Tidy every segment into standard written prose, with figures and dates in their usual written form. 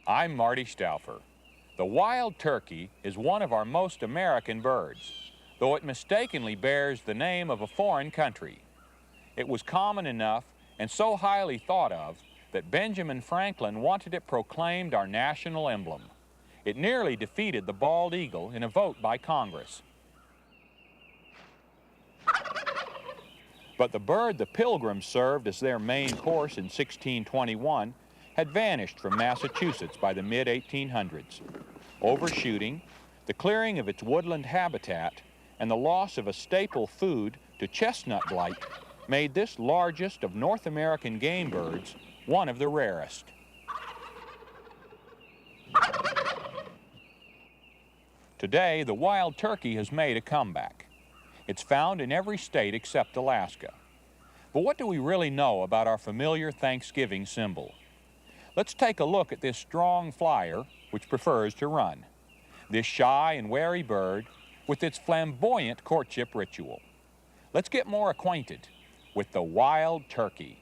I'm Marty Stouffer. The wild turkey is one of our most American birds, though it mistakenly bears the name of a foreign country. It was common enough and so highly thought of that Benjamin Franklin wanted it proclaimed our national emblem. It nearly defeated the bald eagle in a vote by Congress. But the bird the Pilgrims served as their main course in 1621 had vanished from Massachusetts by the mid-1800s. Overshooting, the clearing of its woodland habitat, and the loss of a staple food to chestnut blight made this largest of North American game birds one of the rarest. Today, the wild turkey has made a comeback. It's found in every state except Alaska. But what do we really know about our familiar Thanksgiving symbol? Let's take a look at this strong flier, which prefers to run. This shy and wary bird with its flamboyant courtship ritual. Let's get more acquainted with the wild turkey.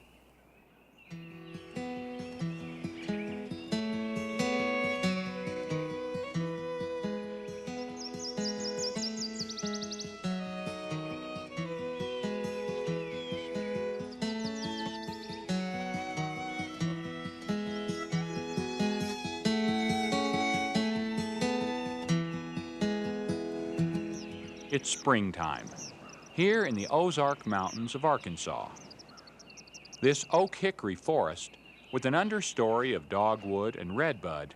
It's springtime, here in the Ozark Mountains of Arkansas. This oak hickory forest, with an understory of dogwood and redbud,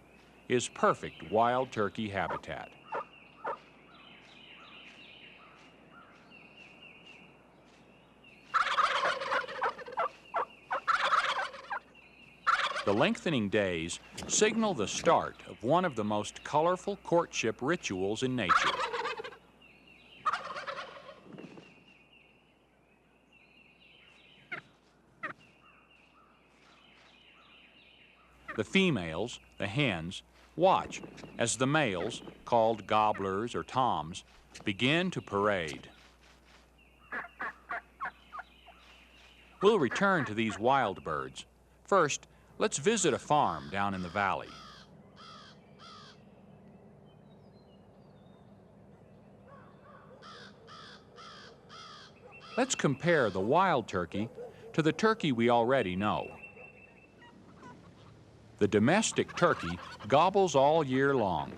is perfect wild turkey habitat. The lengthening days signal the start of one of the most colorful courtship rituals in nature. The females, the hens, watch as the males, called gobblers or toms, begin to parade. We'll return to these wild birds. First, let's visit a farm down in the valley. Let's compare the wild turkey to the turkey we already know. The domestic turkey gobbles all year long,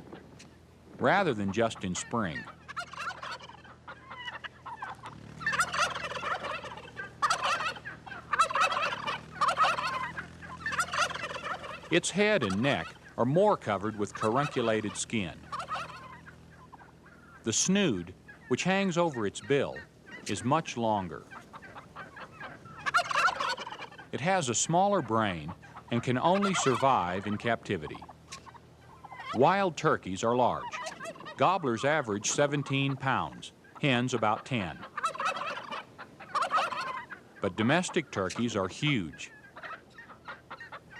rather than just in spring. Its head and neck are more covered with carunculated skin. The snood, which hangs over its bill, is much longer. It has a smaller brain and can only survive in captivity. Wild turkeys are large. Gobblers average 17 pounds, hens about 10. But domestic turkeys are huge.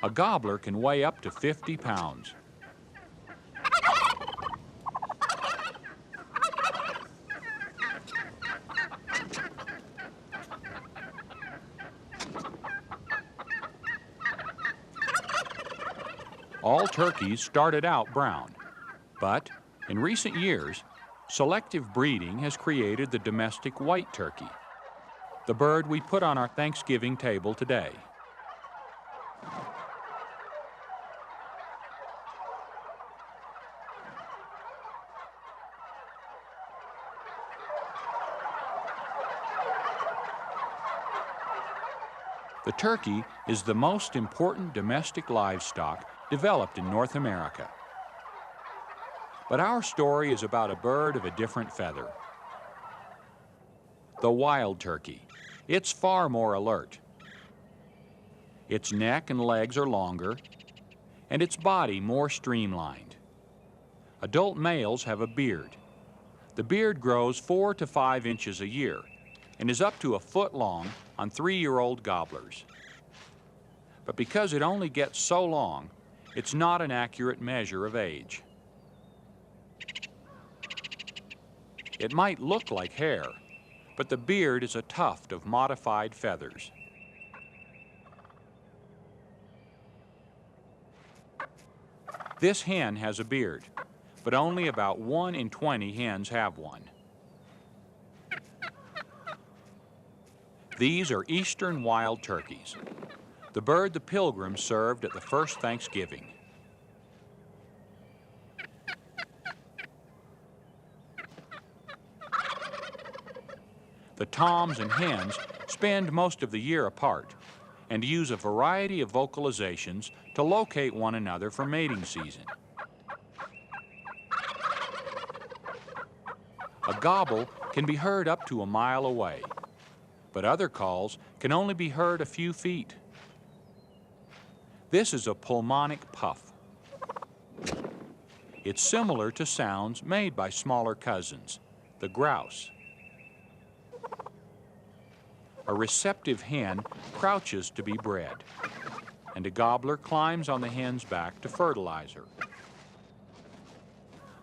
A gobbler can weigh up to 50 pounds. All turkeys started out brown, but in recent years, selective breeding has created the domestic white turkey, the bird we put on our Thanksgiving table today. The turkey is the most important domestic livestock developed in North America. But our story is about a bird of a different feather. The wild turkey. It's far more alert. Its neck and legs are longer, and its body more streamlined. Adult males have a beard. The beard grows 4 to 5 inches a year and is up to a foot long on 3-year-old gobblers. But because it only gets so long, it's not an accurate measure of age. It might look like hair, but the beard is a tuft of modified feathers. This hen has a beard, but only about 1 in 20 hens have one. These are eastern wild turkeys, the bird the Pilgrim served at the first Thanksgiving. The toms and hens spend most of the year apart and use a variety of vocalizations to locate one another for mating season. A gobble can be heard up to a mile away, but other calls can only be heard a few feet. This is a pulmonic puff. It's similar to sounds made by smaller cousins, the grouse. A receptive hen crouches to be bred, and a gobbler climbs on the hen's back to fertilize her.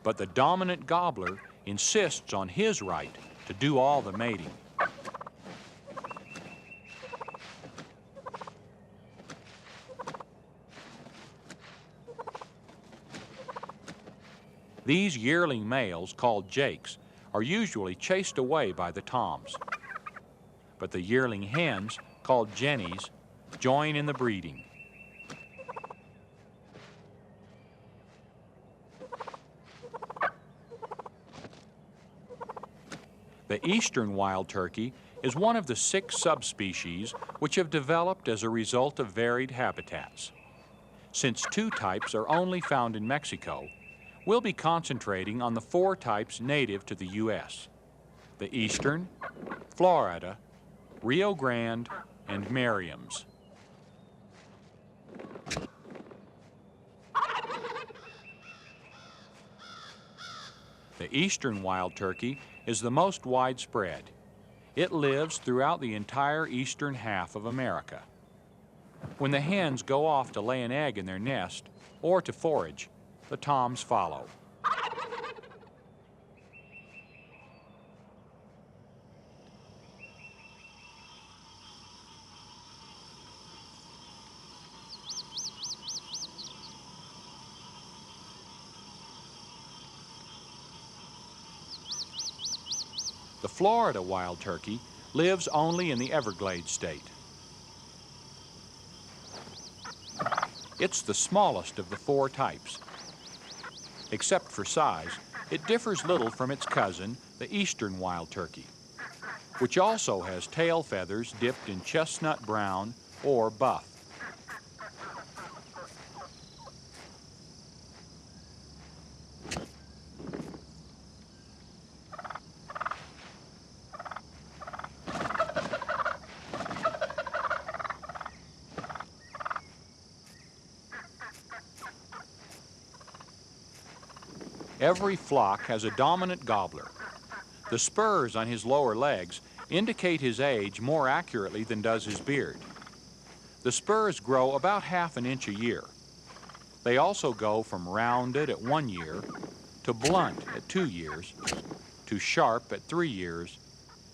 But the dominant gobbler insists on his right to do all the mating. These yearling males, called jakes, are usually chased away by the toms. But the yearling hens, called jennies, join in the breeding. The eastern wild turkey is one of the 6 subspecies which have developed as a result of varied habitats. Since 2 types are only found in Mexico, we'll be concentrating on the 4 types native to the U.S. The eastern, Florida, Rio Grande, and Merriam's. The eastern wild turkey is the most widespread. It lives throughout the entire eastern half of America. When the hens go off to lay an egg in their nest or to forage, the toms follow. The Florida wild turkey lives only in the Everglades state. It's the smallest of the 4 types. Except for size, it differs little from its cousin, the eastern wild turkey, which also has tail feathers dipped in chestnut brown or buff. Every flock has a dominant gobbler. The spurs on his lower legs indicate his age more accurately than does his beard. The spurs grow about ½ an inch a year. They also go from rounded at 1 year, to blunt at 2 years, to sharp at 3 years,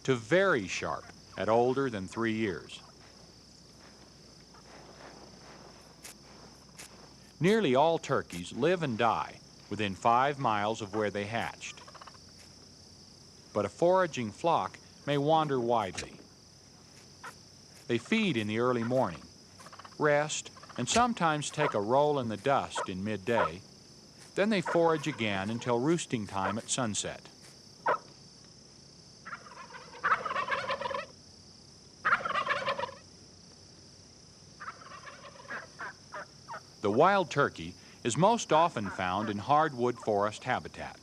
to very sharp at older than 3 years. Nearly all turkeys live and die within 5 miles of where they hatched. But a foraging flock may wander widely. They feed in the early morning, rest, and sometimes take a roll in the dust in midday. Then they forage again until roosting time at sunset. The wild turkey is most often found in hardwood forest habitat,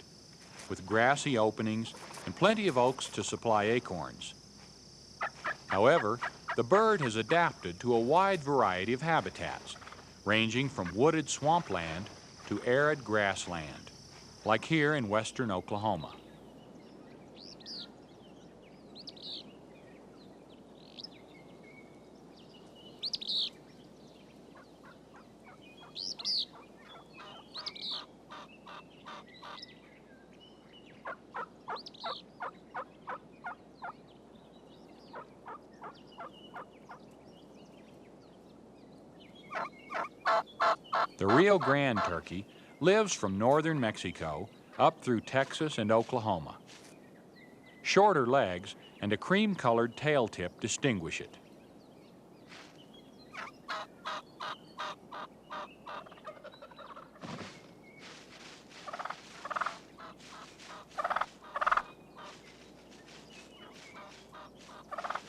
with grassy openings and plenty of oaks to supply acorns. However, the bird has adapted to a wide variety of habitats, ranging from wooded swampland to arid grassland, like here in western Oklahoma. The Rio Grande turkey lives from northern Mexico up through Texas and Oklahoma. Shorter legs and a cream-colored tail tip distinguish it.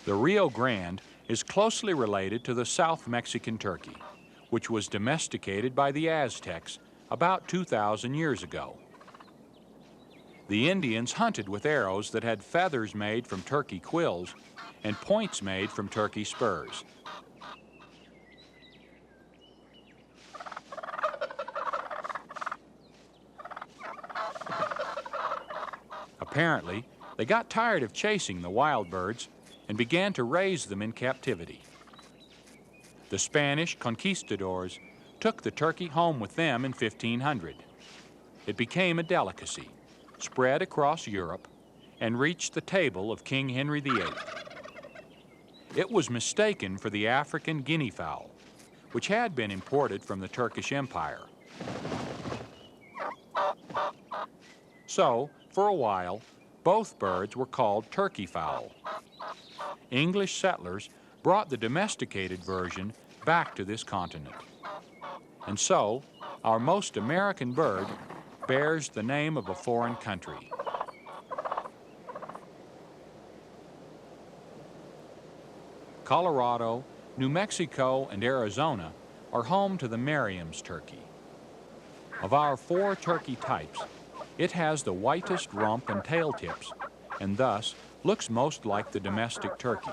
The Rio Grande is closely related to the South Mexican turkey, which was domesticated by the Aztecs about 2,000 years ago. The Indians hunted with arrows that had feathers made from turkey quills and points made from turkey spurs. Apparently, they got tired of chasing the wild birds and began to raise them in captivity. The Spanish conquistadors took the turkey home with them in 1500. It became a delicacy, spread across Europe, and reached the table of King Henry VIII. It was mistaken for the African guinea fowl, which had been imported from the Turkish Empire. So, for a while, both birds were called turkey fowl. English settlers brought the domesticated version back to this continent. And so, our most American bird bears the name of a foreign country. Colorado, New Mexico, and Arizona are home to the Merriam's turkey. Of our 4 turkey types, it has the whitest rump and tail tips, and thus looks most like the domestic turkey.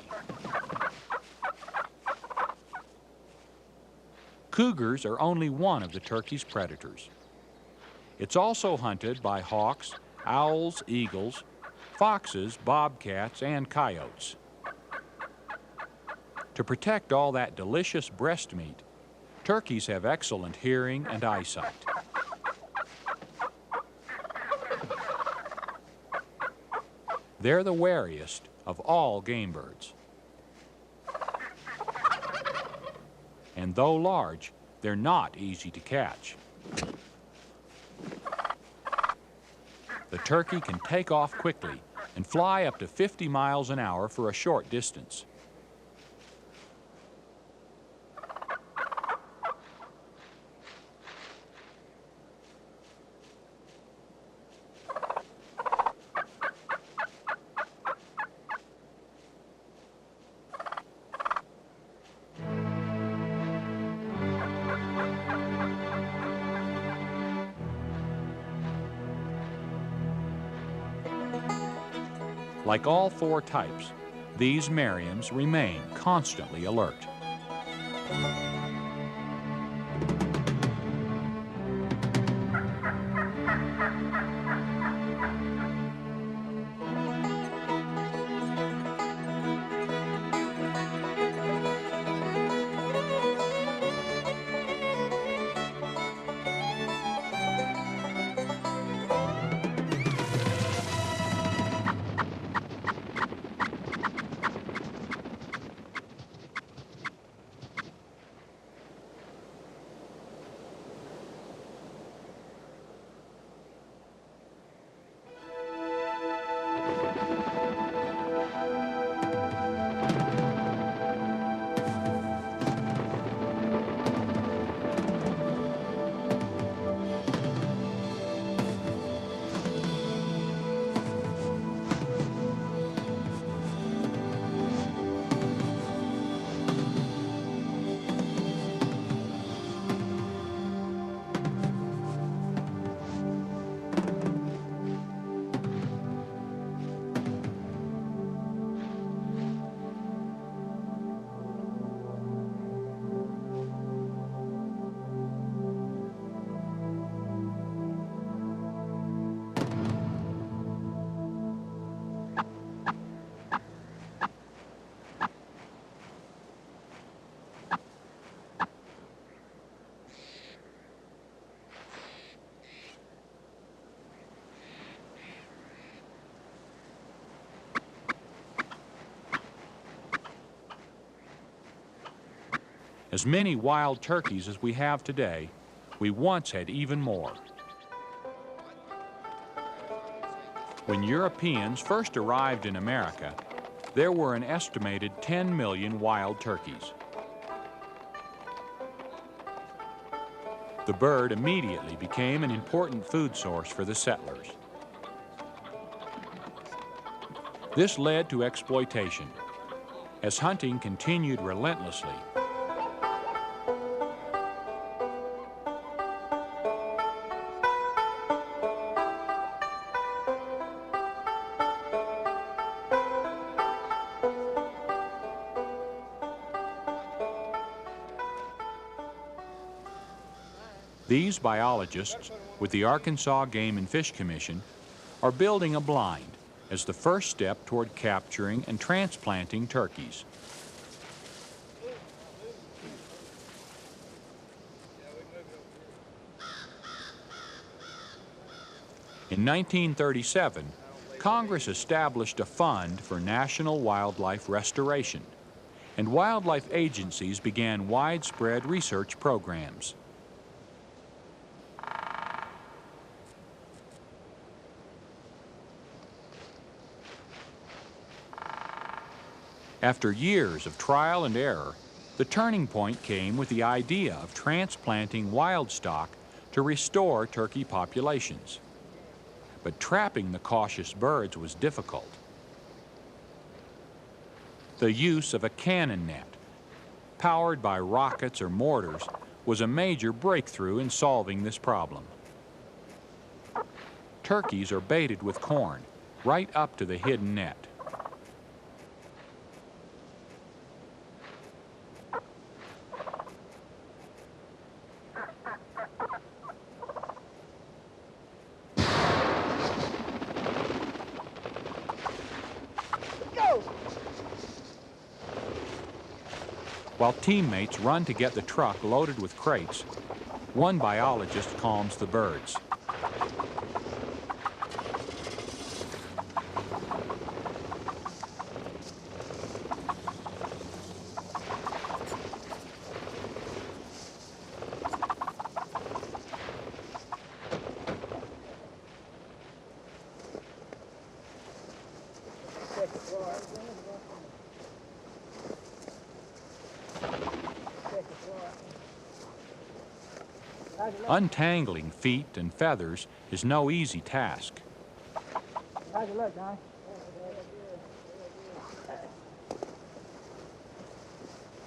Cougars are only one of the turkey's predators. It's also hunted by hawks, owls, eagles, foxes, bobcats, and coyotes. To protect all that delicious breast meat, turkeys have excellent hearing and eyesight. They're the wariest of all game birds. And though large, they're not easy to catch. The turkey can take off quickly and fly up to 50 miles an hour for a short distance. Like all 4 types, these Merriams remain constantly alert. As many wild turkeys as we have today, we once had even more. When Europeans first arrived in America, there were an estimated 10 million wild turkeys. The bird immediately became an important food source for the settlers. This led to exploitation. As hunting continued relentlessly, these biologists, with the Arkansas Game and Fish Commission, are building a blind as the first step toward capturing and transplanting turkeys. In 1937, Congress established a fund for national wildlife restoration, and wildlife agencies began widespread research programs. After years of trial and error, the turning point came with the idea of transplanting wild stock to restore turkey populations. But trapping the cautious birds was difficult. The use of a cannon net, powered by rockets or mortars, was a major breakthrough in solving this problem. Turkeys are baited with corn right up to the hidden net. While teammates run to get the truck loaded with crates, one biologist calms the birds. Untangling feet and feathers is no easy task. How's it look, Don?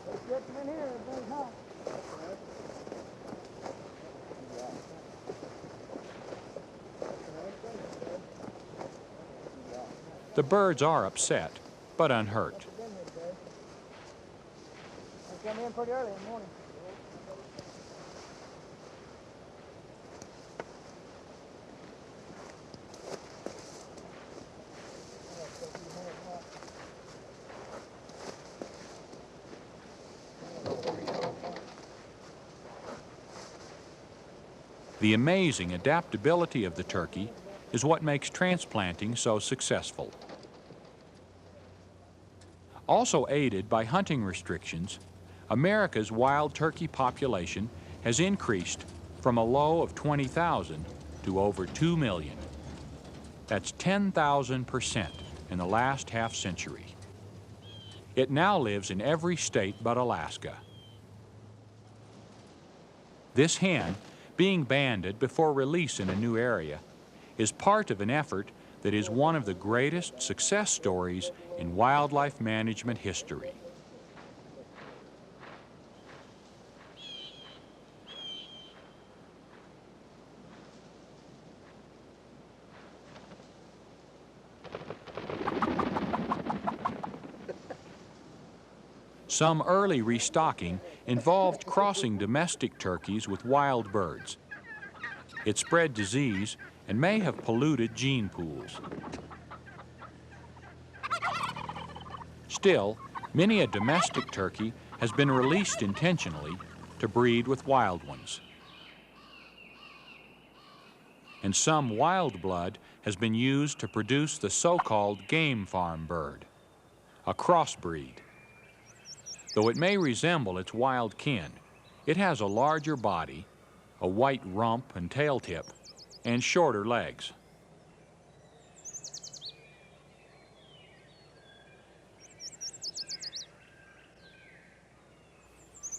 Let's get them in here, everybody's hot. The birds are upset, but unhurt. I come in pretty early in the morning. The amazing adaptability of the turkey is what makes transplanting so successful. Also aided by hunting restrictions, America's wild turkey population has increased from a low of 20,000 to over 2 million. That's 10,000% in the last half century. It now lives in every state but Alaska. This hen, being banded before release in a new area, is part of an effort that is one of the greatest success stories in wildlife management history. Some early restocking involved crossing domestic turkeys with wild birds. It spread disease and may have polluted gene pools. Still, many a domestic turkey has been released intentionally to breed with wild ones. And some wild blood has been used to produce the so-called game farm bird, a crossbreed. Though it may resemble its wild kin, it has a larger body, a white rump and tail tip, and shorter legs.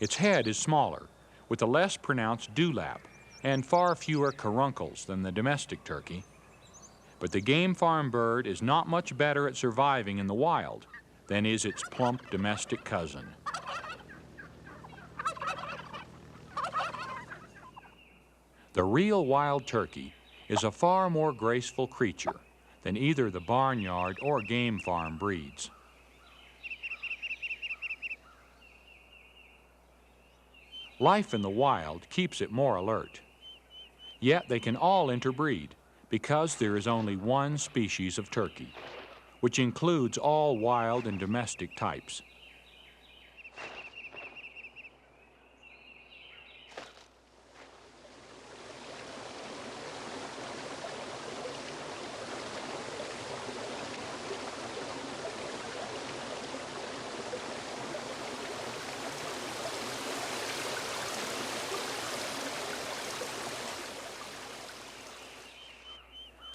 Its head is smaller, with a less pronounced dewlap and far fewer caruncles than the domestic turkey. But the game farm bird is not much better at surviving in the wild than is its plump domestic cousin. The real wild turkey is a far more graceful creature than either the barnyard or game farm breeds. Life in the wild keeps it more alert. Yet they can all interbreed because there is only one species of turkey, which includes all wild and domestic types.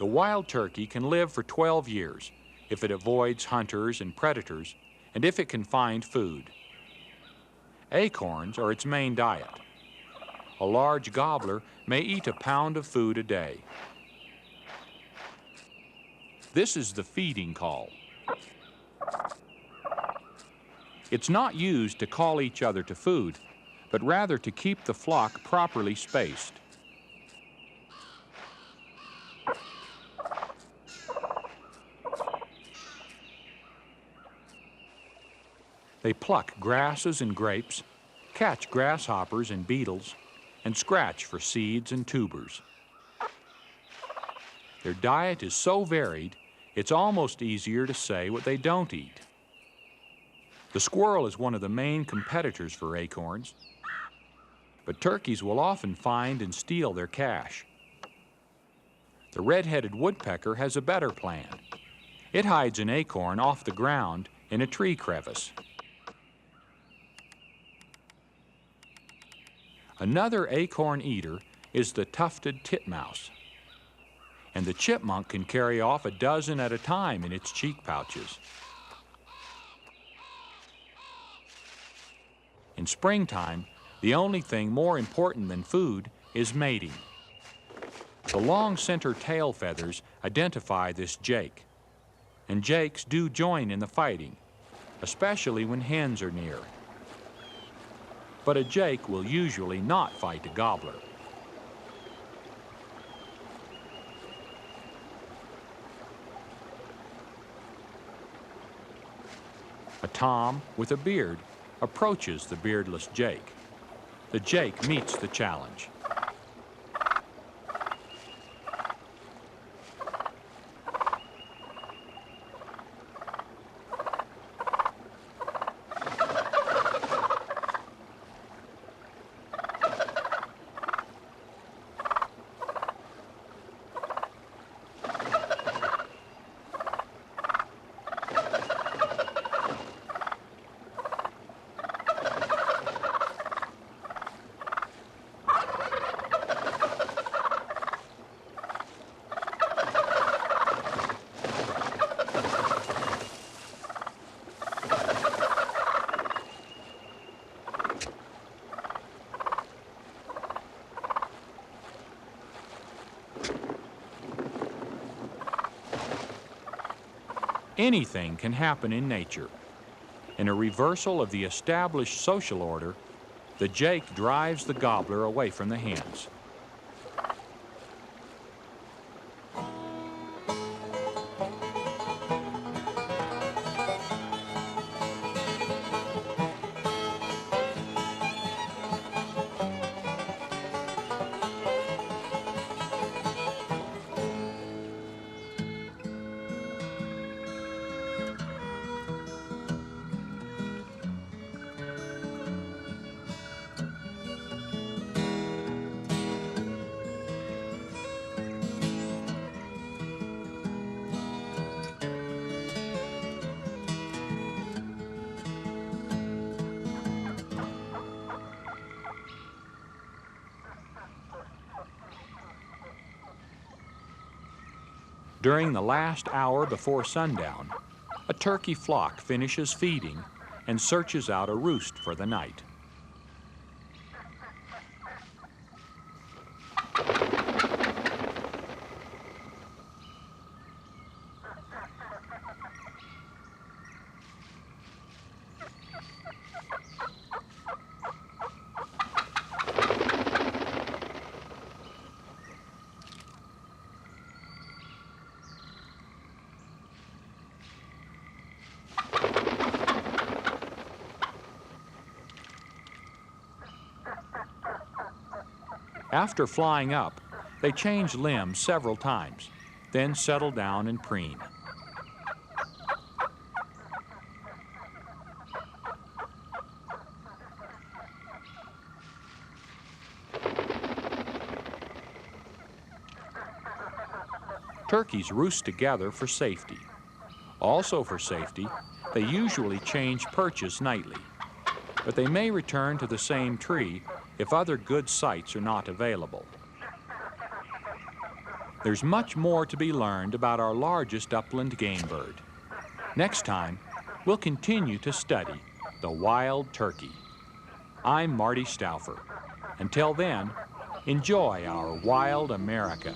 The wild turkey can live for 12 years if it avoids hunters and predators and if it can find food. Acorns are its main diet. A large gobbler may eat a pound of food a day. This is the feeding call. It's not used to call each other to food, but rather to keep the flock properly spaced. They pluck grasses and grapes, catch grasshoppers and beetles, and scratch for seeds and tubers. Their diet is so varied, it's almost easier to say what they don't eat. The squirrel is one of the main competitors for acorns, but turkeys will often find and steal their cache. The red-headed woodpecker has a better plan. It hides an acorn off the ground in a tree crevice. Another acorn eater is the tufted titmouse, and the chipmunk can carry off a dozen at a time in its cheek pouches. In springtime, the only thing more important than food is mating. The long center tail feathers identify this jake, and jakes do join in the fighting, especially when hens are near. But a jake will usually not fight a gobbler. A tom with a beard approaches the beardless jake. The jake meets the challenge. Anything can happen in nature. In a reversal of the established social order, the jake drives the gobbler away from the hens. During the last hour before sundown, a turkey flock finishes feeding and searches out a roost for the night. After flying up, they change limbs several times, then settle down and preen. Turkeys roost together for safety. Also for safety, they usually change perches nightly, but they may return to the same tree if other good sites are not available. There's much more to be learned about our largest upland game bird. Next time, we'll continue to study the wild turkey. I'm Marty Stouffer. Until then, enjoy our wild America.